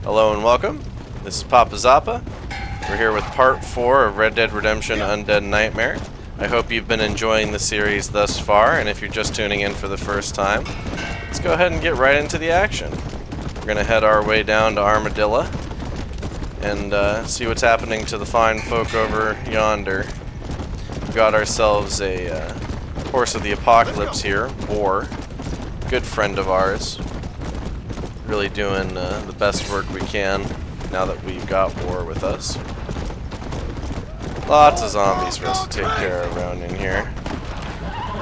Hello and welcome. This is Papa Zappa. We're here with part 4 of Red Dead Redemption Undead Nightmare. I hope you've been enjoying the series thus far, and if you're just tuning in for the first time, let's go ahead and get right into the action. We're going to head our way down to Armadillo and see what's happening to the fine folk over yonder. We've got ourselves a Horse of the Apocalypse here, War. Good friend of ours. Really doing the best work we can now that we've got War with us. Lots of zombies for us to take care of around in here.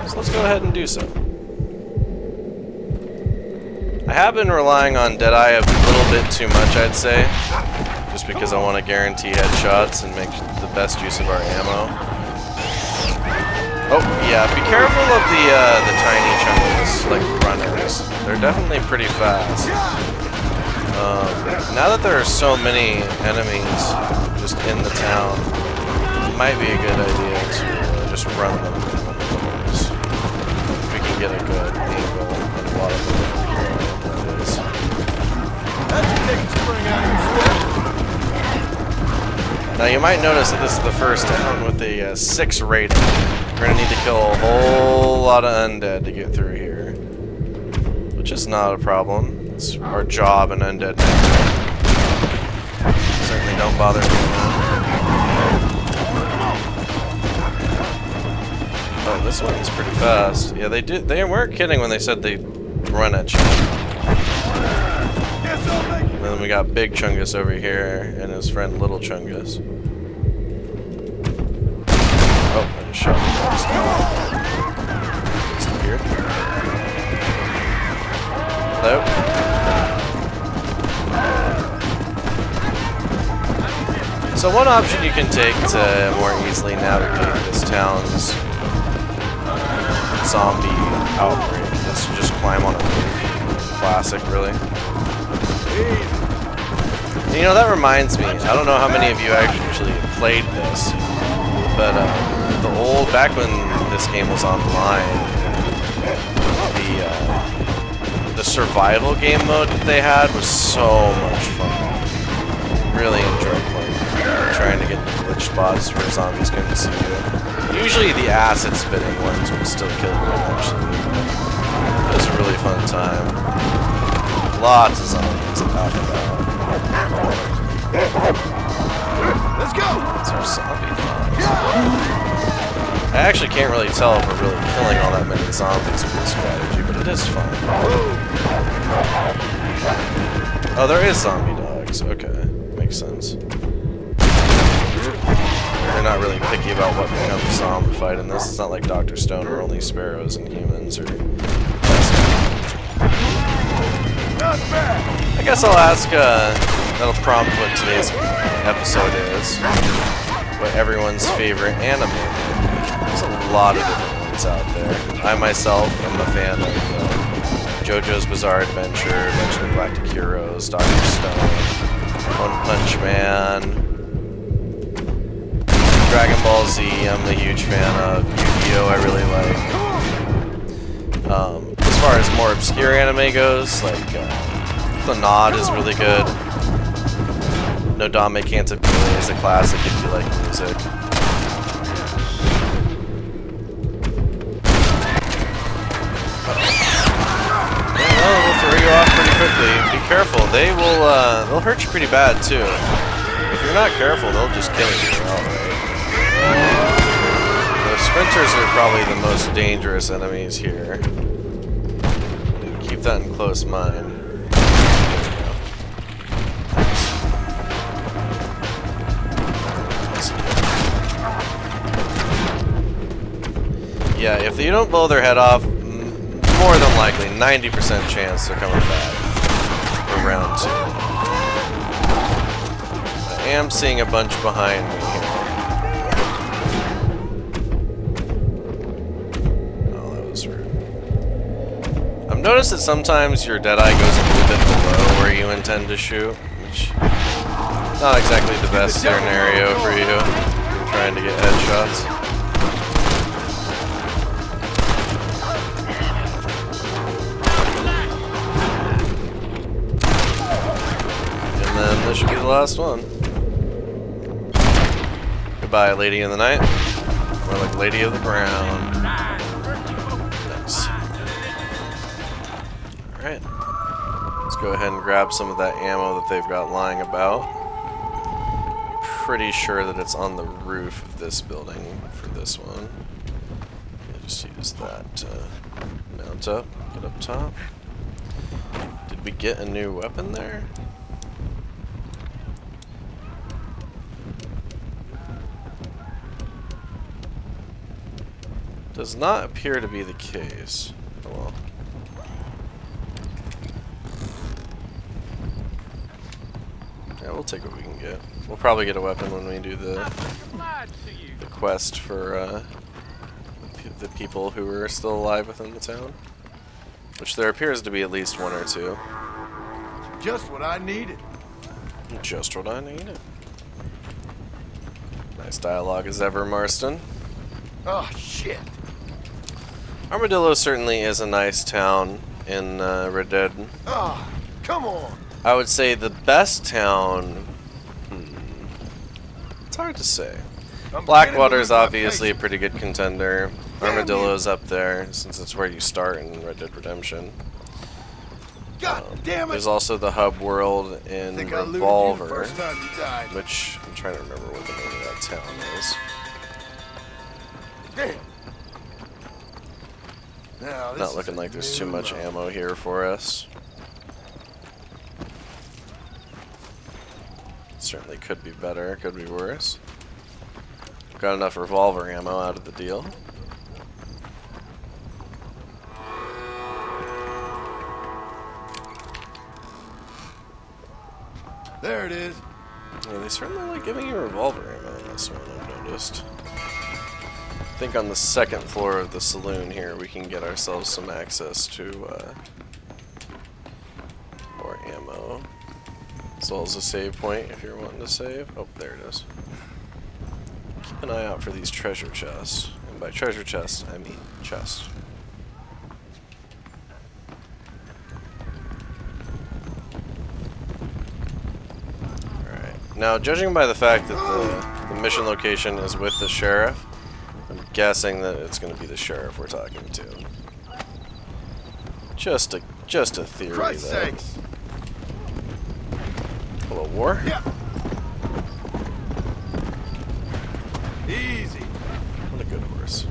So let's go ahead and do so. I have been relying on Deadeye a little bit too much, I'd say. Just because I want to guarantee headshots and make the best use of our ammo. Oh, yeah, be careful of the tiny chunks, like runners. They're definitely pretty fast. Now that there are so many enemies just in the town, it might be a good idea to just run them. If we can get a good angle on a lot of them. That is. Now you might notice that this is the first town with a 6 rating. We're going to need to kill a whole lot of undead to get through here. Which is not a problem. It's our job in Undead Nightmare. Certainly don't bother me. Oh, this one's pretty fast. Yeah, they weren't kidding when they said they run at you. And then we got Big Chungus over here and his friend Little Chungus. Oh, I just shot him. Disappeared. Hello? So one option you can take to more easily navigate this town's zombie outbreak is to just climb on a roof. Classic, really. And, you know, that reminds me, I don't know how many of you actually played this, but back when this game was online, the survival game mode that they had was so much fun. Really enjoyed playing. Trying to get glitch spots where zombies couldn't see you. Usually the acid spitting ones would still kill you eventually. It was a really fun time. Lots of zombies to talk about. Let's go! It's our zombie dogs. I actually can't really tell if we're really killing all that many zombies with this strategy, but it is fun. Oh, there is zombie dogs. Okay, makes sense. They're not really picky about what becomes zombified in this. It's not like Dr. Stone where only sparrows and humans are. I guess I'll ask, that'll prompt what today's episode is. What everyone's favorite anime. There's a lot of different ones out there. I myself am a fan of JoJo's Bizarre Adventure, Adventure of the Galactic Heroes, Dr. Stone, One Punch Man, Dragon Ball Z I'm a huge fan of, Yu-Gi-Oh! I really like. As far as more obscure anime goes, like The Nod is really good. Nodame Cantabile is a classic if you like music. They'll throw you off pretty quickly. Be careful. They'll hurt you pretty bad too. If you're not careful, they'll just kill you. Alright. The sprinters are probably the most dangerous enemies here. Keep that in close mind. Yeah, if you don't blow their head off, more than likely, 90% chance they're coming back for round 2. I am seeing a bunch behind me here. Oh, that was rude. I've noticed that sometimes your Deadeye goes a little bit below where you intend to shoot, which is not exactly the best scenario for you. You're trying to get headshots. then this should be the last one. Goodbye, Lady in the Night. More like Lady of the Ground. Nice. Alright. Let's go ahead and grab some of that ammo that they've got lying about. Pretty sure that it's on the roof of this building for this one. I'll just use that to mount up, get up top. Did we get a new weapon there? Does not appear to be the case. Oh well. Yeah, we'll take what we can get. We'll probably get a weapon when we do the quest for the people who are still alive within the town. Which there appears to be at least one or two. Just what I needed. Just what I needed. Nice dialogue as ever, Marston. Oh, shit. Armadillo certainly is a nice town in Red Dead. Oh, come on. I would say the best town... It's hard to say. Blackwater's obviously a pretty good contender. Armadillo's up there, since it's where you start in Red Dead Redemption. God damn it. There's also the hub world in Revolver, which I'm trying to remember what the name of that town is. Damn. Now, Not looking like there's too much ammo here for us. Certainly could be better, could be worse. Got enough revolver ammo out of the deal. There it is. Yeah, they certainly like giving you revolver ammo in this one, I've noticed. I think on the second floor of the saloon here we can get ourselves some access to more ammo. As well as a save point if you're wanting to save. Oh, there it is. Keep an eye out for these treasure chests. And by treasure chests, I mean chest. Alright. Now, judging by the fact that the mission location is with the sheriff, I'm guessing that it's going to be the sheriff we're talking to. Just a theory, Christ's though. sakes. Hello, war? Yeah. Easy. What a good horse.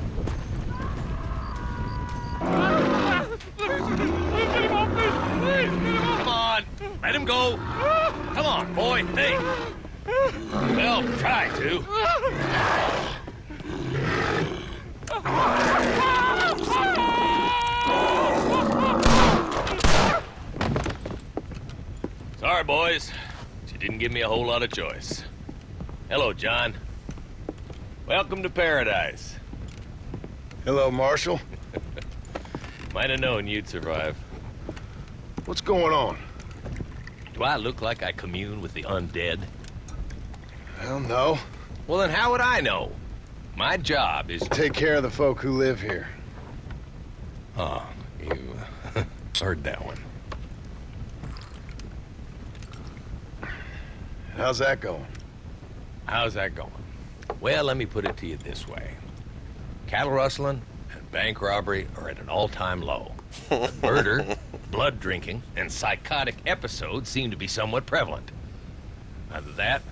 Come on, let him go. Come on, boy. Hey. Well, try to. Sorry, boys. She didn't give me a whole lot of choice. Hello, John. Welcome to paradise. Hello, Marshal. Might have known you'd survive. What's going on? Do I look like I commune with the undead? Hell no. Well, then how would I know? My job is... Take care of the folk who live here. Oh, you heard that one. How's that going? How's that going? Well, let me put it to you this way. Cattle rustling and bank robbery are at an all-time low. But murder, blood drinking, and psychotic episodes seem to be somewhat prevalent. Either that,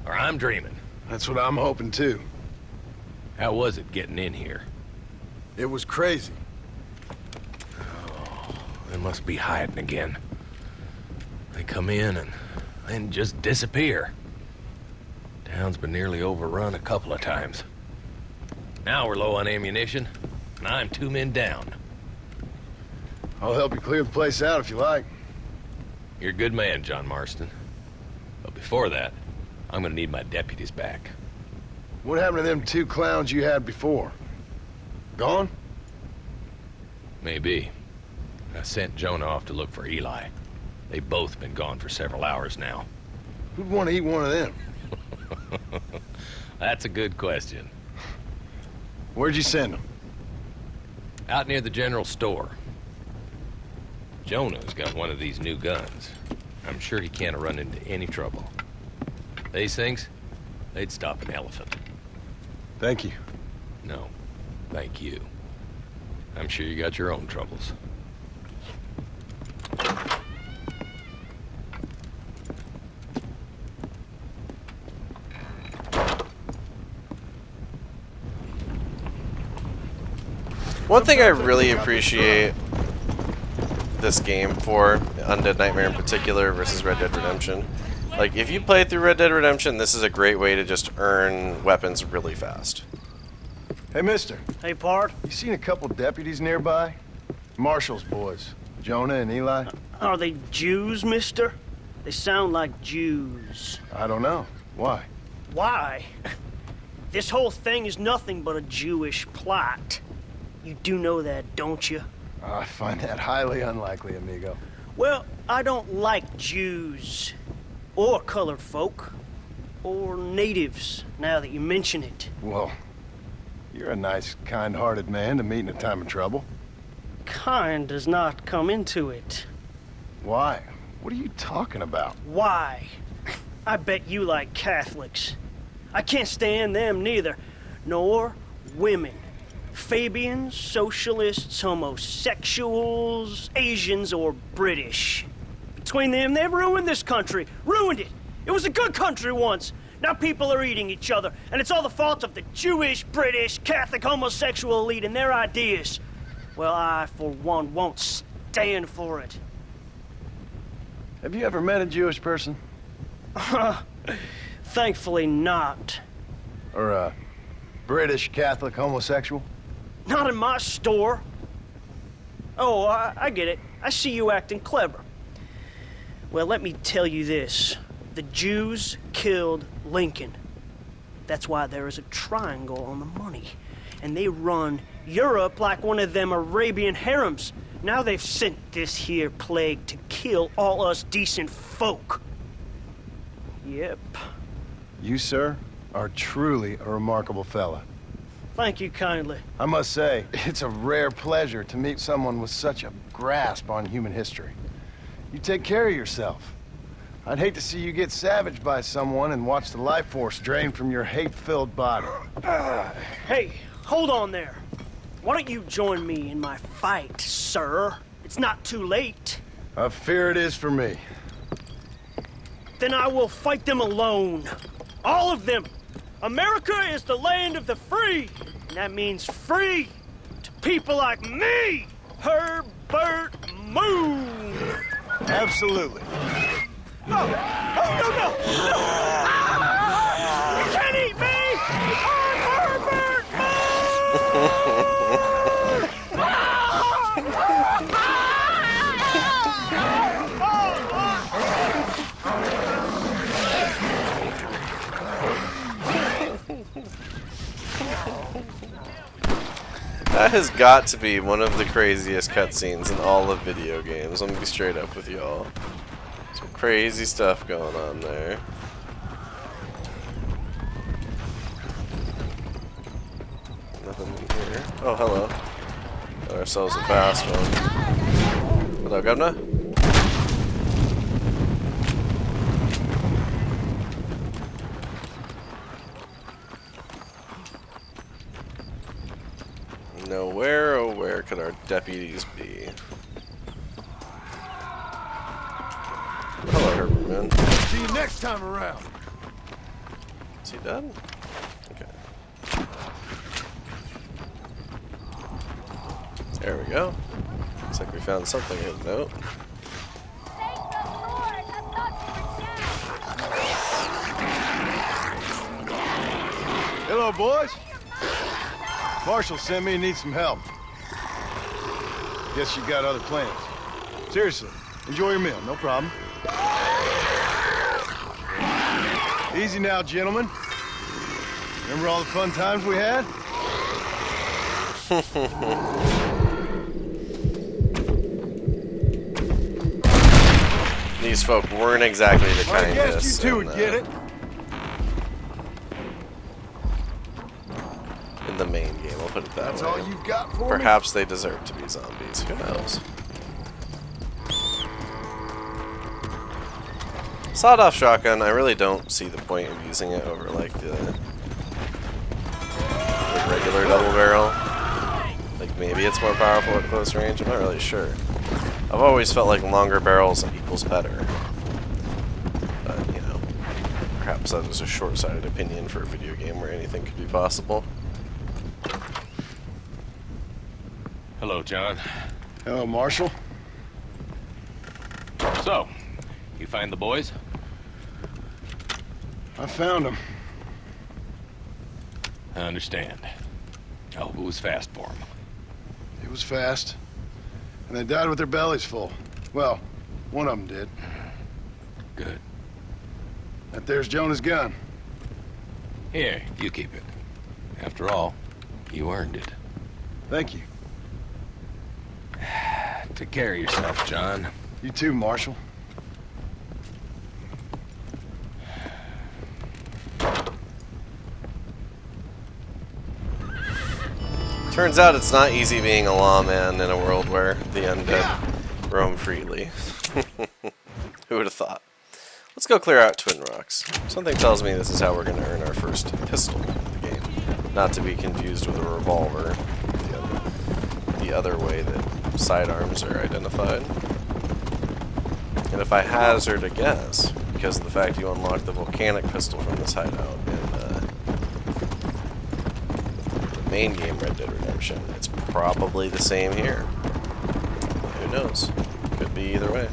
or I'm dreaming. That's what I'm hoping too. How was it getting in here? It was crazy. Oh, they must be hiding again. They come in and then just disappear. Town's been nearly overrun a couple of times. Now we're low on ammunition, and I'm 2 men down. I'll help you clear the place out if you like. You're a good man, John Marston. But before that, I'm gonna need my deputies back. What happened to them 2 clowns you had before? Gone? Maybe. I sent Jonah off to look for Eli. They've both been gone for several hours now. Who'd want to eat one of them? That's a good question. Where'd you send them? Out near the general store. Jonah's got one of these new guns. I'm sure he can't run into any trouble. These things, they'd stop an elephant. Thank you. No, thank you. I'm sure you got your own troubles. One thing I really appreciate this game for, Undead Nightmare in particular versus Red Dead Redemption, like if you play through Red Dead Redemption, this is a great way to just earn weapons really fast. Hey, mister. Hey, Pard. You seen a couple deputies nearby? Marshall's boys. Jonah and Eli? Are they Jews, mister? They sound like Jews. I don't know. Why? Why? This whole thing is nothing but a Jewish plot. You do know that, don't you? I find that highly unlikely, amigo. Well, I don't like Jews. Or colored folk. Or natives, now that you mention it. Well, you're a nice, kind-hearted man to meet in a time of trouble. Kind does not come into it. Why? What are you talking about? Why? I bet you like Catholics. I can't stand them neither. Nor women. Fabians, socialists, homosexuals, Asians, or British. Between them, they've ruined this country. Ruined it. It was a good country once. Now people are eating each other, and it's all the fault of the Jewish, British, Catholic, homosexual elite and their ideas. Well, I, for one, won't stand for it. Have you ever met a Jewish person? Thankfully not. Or a British Catholic homosexual? Not in my store. Oh, I get it. I see you acting clever. Well, let me tell you this. The Jews killed Lincoln. That's why there is a triangle on the money. And they run Europe like one of them Arabian harems. Now they've sent this here plague to kill all us decent folk. Yep. You, sir, are truly a remarkable fella. Thank you kindly. I must say, it's a rare pleasure to meet someone with such a grasp on human history. You take care of yourself. I'd hate to see you get savaged by someone and watch the life force drain from your hate-filled body. Hey, hold on there. Why don't you join me in my fight, sir? It's not too late. I fear it is for me. Then I will fight them alone. All of them. America is the land of the free. And that means free to people like me, Herbert Moon. Absolutely. No! Oh, no, no! No! Ah! You can't eat me! I'm Herbert That has got to be one of the craziest cutscenes in all of video games. I'm gonna be straight up with y'all. Some crazy stuff going on there. Nothing in here. Oh, hello. Got ourselves a fast one. Hello, Governor. Now, where, oh, where could our deputies be? Hello, Herbert Moon. See you next time around. Is he done? Okay. There we go. Looks like we found something of note. Hello, boys. Marshall sent me and needs some help. Guess you got other plans. Seriously, enjoy your meal, no problem. Easy now, gentlemen. Remember all the fun times we had? These folk weren't exactly the I guess kindest. you two would get it. In the main game, I'll put it that That's way. all you've got for me? Perhaps they deserve to be zombies. Who knows? Sawed-off shotgun, I really don't see the point of using it over like the regular double barrel. Like maybe it's more powerful at close range, I'm not really sure. I've always felt like longer barrels equals better. But, you know, perhaps that is a short-sighted opinion for a video game where anything could be possible. Hello, John. Hello, Marshal. So, you find the boys? I found them. I understand. I hope it was fast for them. It was fast. And they died with their bellies full. Well, one of them did. Good. That there's Jonah's gun. Here, you keep it. After all, you earned it. Thank you. Take care of yourself, John. You too, Marshal. Turns out it's not easy being a lawman in a world where the undead roam freely. Who would have thought? Let's go clear out Twin Rocks. Something tells me this is how we're going to earn our first pistol in the game. Not to be confused with a revolver, the other way that sidearms are identified. And if I hazard a guess, because of the fact you unlock the volcanic pistol from this hideout in the main game Red Dead Redemption, it's probably the same here. Who knows? Could be either way.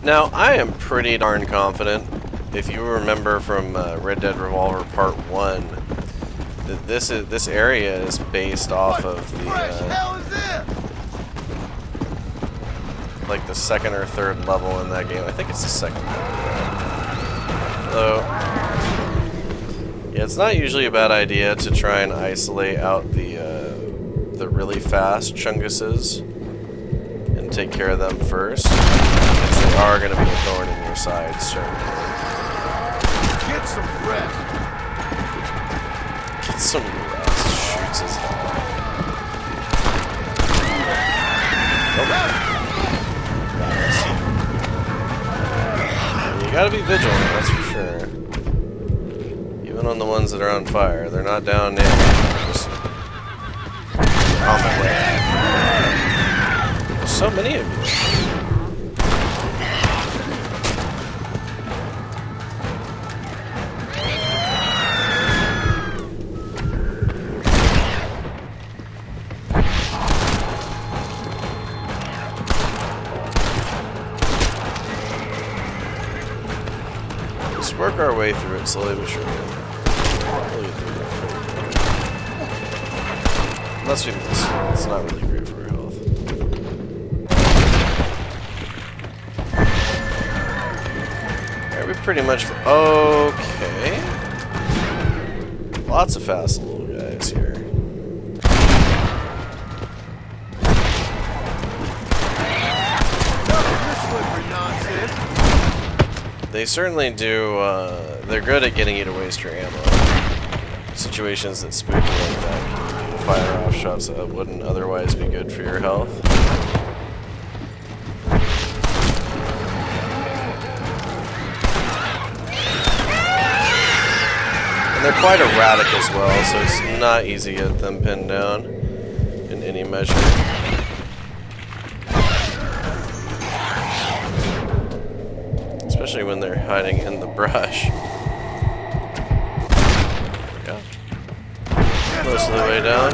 Now, I am pretty darn confident, if you remember from Red Dead Revolver Part 1, that this area is based off of the like the second or third level in that game. I think it's the second level. Though, yeah, it's not usually a bad idea to try and isolate out the really fast chunguses and take care of them first, because they are going to be a thorn in your side, certainly. Get some rest. Get some rest. Shoots his head. You gotta be vigilant, that's for sure. Even on the ones that are on fire, they're not down now. They're just on the way. There's so many of you. Work our way through it slowly but surely. Unless we miss. It's not really great for our health. Alright, we pretty much... Okay. Lots of fast little guys here. They certainly do, they're good at getting you to waste your ammo. Situations that spook you like that can fire off shots that wouldn't otherwise be good for your health. And they're quite erratic as well, so it's not easy to get them pinned down in any measure. Especially when they're hiding in the brush. There we go. Close to the way down.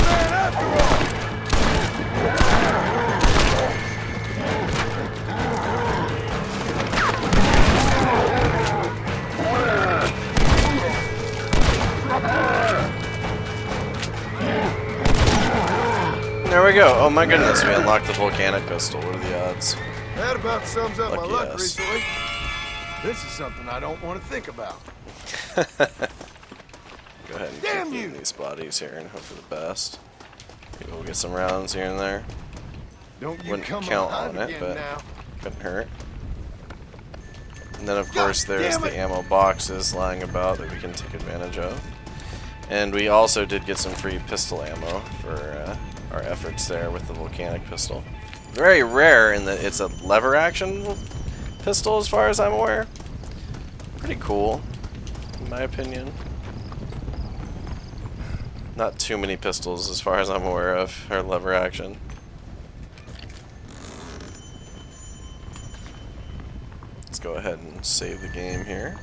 There we go. Oh my goodness, we unlocked the volcanic pistol. What are the odds? That about sums up Lucky my luck us. recently. This is something I don't want to think about. Go ahead and Damn keep you! these bodies here and hope for the best. Maybe we'll get some rounds here and there. Don't you Wouldn't come count alive on it, again but now. couldn't hurt. And then of course God there's damn the it. ammo boxes lying about that we can take advantage of. And we also did get some free pistol ammo for our efforts there with the volcanic pistol. very rare in that it's a lever action pistol as far as I'm aware. Pretty cool, in my opinion. Not too many pistols as far as I'm aware of are lever action. Let's go ahead and save the game here.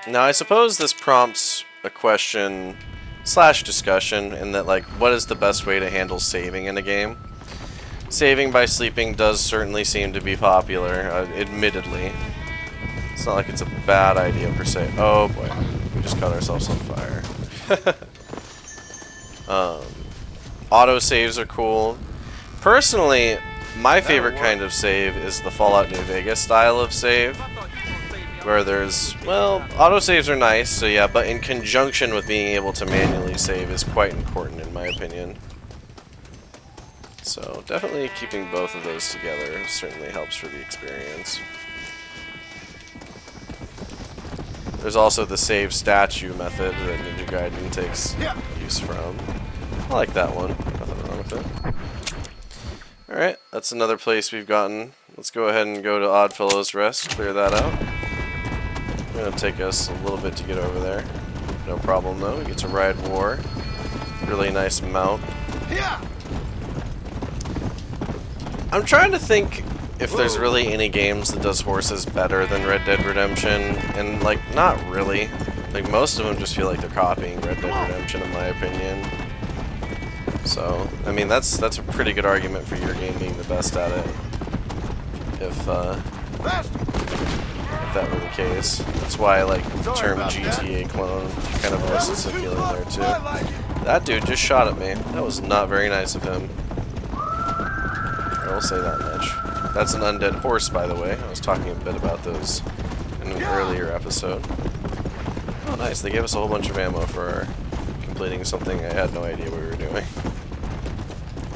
Now I suppose this prompts a question slash discussion in that, like, what is the best way to handle saving in a game? Saving by sleeping does certainly seem to be popular, admittedly. It's not like it's a bad idea per se. Oh boy, we just caught ourselves on fire. Auto saves are cool. Personally, my favorite kind of save is the Fallout New Vegas style of save, where there's, well, autosaves are nice, so yeah, but in conjunction with being able to manually save is quite important in my opinion. So definitely keeping both of those together certainly helps for the experience. There's also the save statue method that Ninja Gaiden takes use from. I like that one. Nothing wrong with it. Alright, that's another place we've gotten. Let's go ahead and go to Oddfellow's Rest, clear that out. It'll take us a little bit to get over there. No problem though, we get to ride War. Really nice mount. I'm trying to think if there's really any games that does horses better than Red Dead Redemption, and like, not really. Like, most of them just feel like they're copying Red Dead Redemption in my opinion. So, I mean, that's a pretty good argument for your game being the best at it. If that were the case. That's why I like the term GTA clone. Kind of elicits a feeling there too. That dude just shot at me. That was not very nice of him. I will say that much. That's an undead horse, by the way. I was talking a bit about those in an earlier episode. Oh, nice. They gave us a whole bunch of ammo for completing something I had no idea we were doing.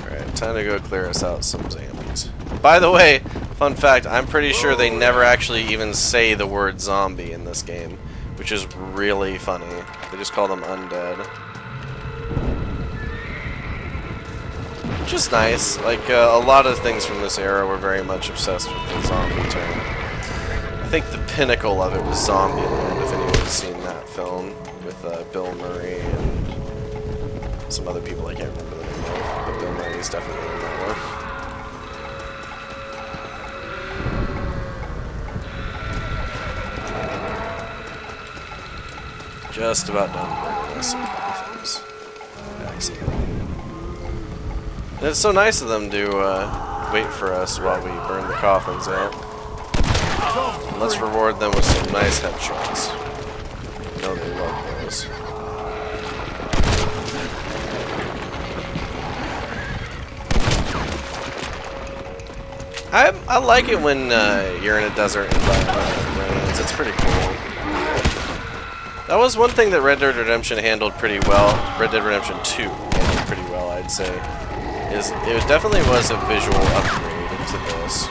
Alright, time to go clear us out some zombies. By the way, fun fact, I'm pretty sure they never actually even say the word zombie in this game, which is really funny. They just call them undead. Which is nice. Like, a lot of things from this era were very much obsessed with the zombie term. I think the pinnacle of it was Zombieland, if anyone's seen that film, with Bill Murray and some other people I can't remember the name of, but Bill Murray's definitely in that one. Just about done burning us a couple things. Excellent. And it's so nice of them to wait for us while we burn the coffins out. And let's reward them with some nice headshots. I know they love those. I like it when you're in a desert environment and it rains. It's pretty cool. That was one thing that Red Dead Redemption handled pretty well. Red Dead Redemption 2 handled pretty well, I'd say. It definitely was a visual upgrade to this.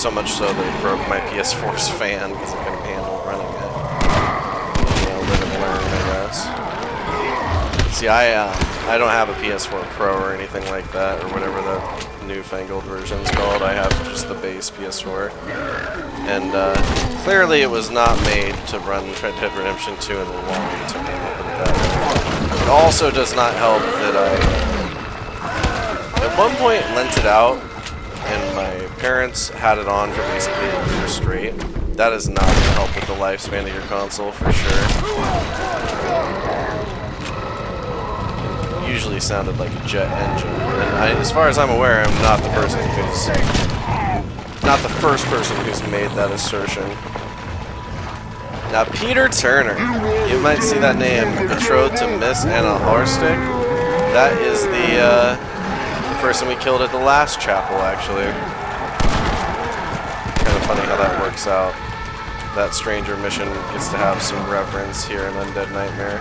So much so that it broke my PS4's fan because I couldn't handle running it. You know, live and learn, I guess. See, I don't have a PS4 Pro or anything like that, or whatever the newfangled version's called. I have just the base PS4. And clearly it was not made to run Red Dead Redemption 2 in the long term. It also does not help that I at one point lent it out, and my parents had it on for basically a year straight. That is not going to help with the lifespan of your console, for sure. It usually sounded like a jet engine. And as far as I'm aware, I'm not the person who's... not the first person who's made that assertion. Now, Peter Turner. You might see that name. Betrothed to Miss Anna Harstick. That is the person we killed at the last chapel, actually. Kind of funny how that works out. That stranger mission gets to have some reverence here in Undead Nightmare.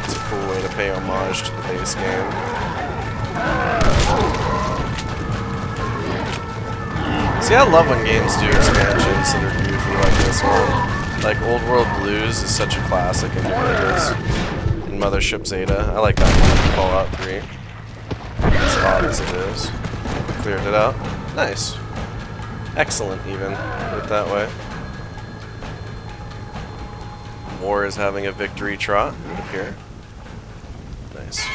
It's a cool way to pay homage to the base game. See, I love when games do expansions that are goofy like this one. Like, Old World Blues is such a classic in Vegas. And in Mothership Zeta. I like that one, Fallout 3. As odd as it is. Cleared it out. Nice. Excellent, even. Put it that way. War is having a victory trot up here. Nice.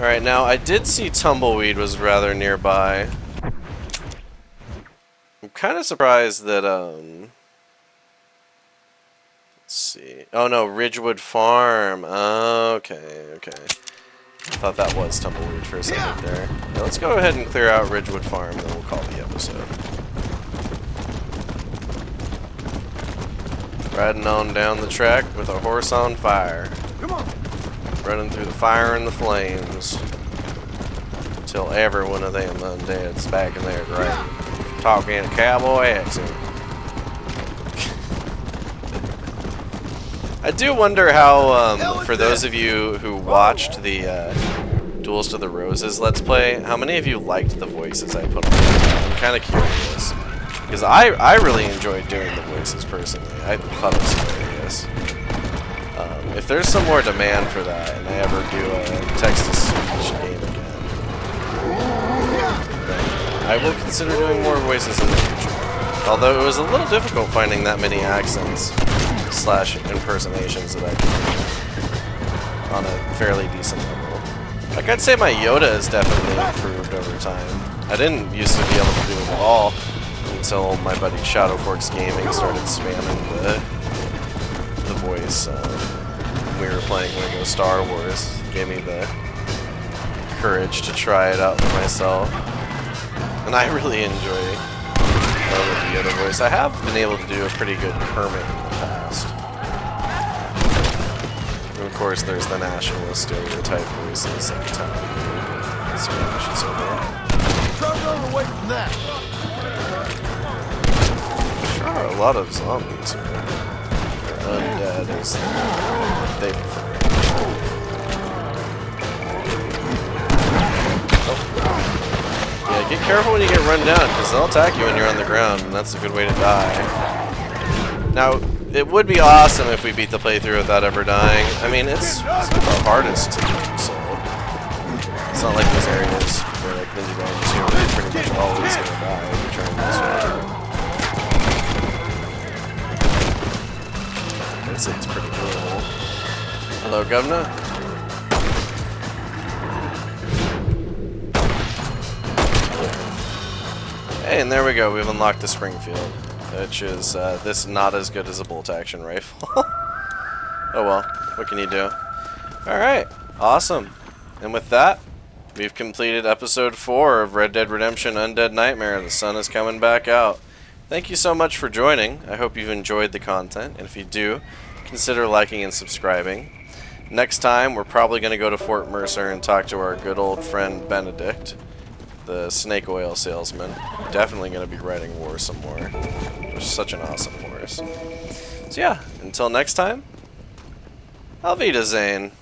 Alright, now I did see Tumbleweed was rather nearby. I'm kind of surprised that, let's see. Oh no, Ridgewood Farm. Okay, okay. I thought that was Tumbleweed for a second there. Now let's go ahead and clear out Ridgewood Farm, and then we'll call the episode. Riding on down the track with a horse on fire. Come on. Running through the fire and the flames. Until every one of them undead's back in their grave. Talking in a cowboy accent. I do wonder how, for those of you who watched the Duels to the Roses Let's Play, how many of you liked the voices I put on? I'm kind of curious. Because I really enjoyed doing the voices personally. I thought it was hilarious. If there's some more demand for that, and I ever do a text-to-speech game again, then I will consider doing more voices in the future. Although it was a little difficult finding that many accents / impersonations that I can do on a fairly decent level. Like, I'd say my Yoda has definitely improved over time. I didn't used to be able to do it at all until my buddy Shadowforks Gaming started spamming the voice. We were playing Lego Star Wars. Gave me the courage to try it out for myself. And I really enjoy the Yoda voice. I have been able to do a pretty good Kermit in the past. And of course, there's the nationalist stereotype voices like Italian, Spanish, and so on. Try running away from that. There are a lot of zombies here. Undead is they prefer. Oh. Yeah, get careful when you get run down, because they'll attack you when you're on the ground, and that's a good way to die. Now, it would be awesome if we beat the playthrough without ever dying. I mean, it's not the hardest to do, so it's not like those areas where, like, Ninja Games, you're pretty much always going to die if you're trying this way. It's pretty cool. Hello, Governor. Hey, and there we go. We've unlocked the Springfield, which is this not as good as a bolt-action rifle. Oh well, what can you do? Alright, awesome. And with that, we've completed episode 4 of Red Dead Redemption Undead Nightmare. The sun is coming back out. Thank you so much for joining. I hope you've enjoyed the content, and if you do, consider liking and subscribing. Next time, we're probably going to go to Fort Mercer and talk to our good old friend Benedict, the snake oil salesman. Definitely going to be riding War some more. He's such an awesome horse. So yeah, until next time, Auf Wiedersehen.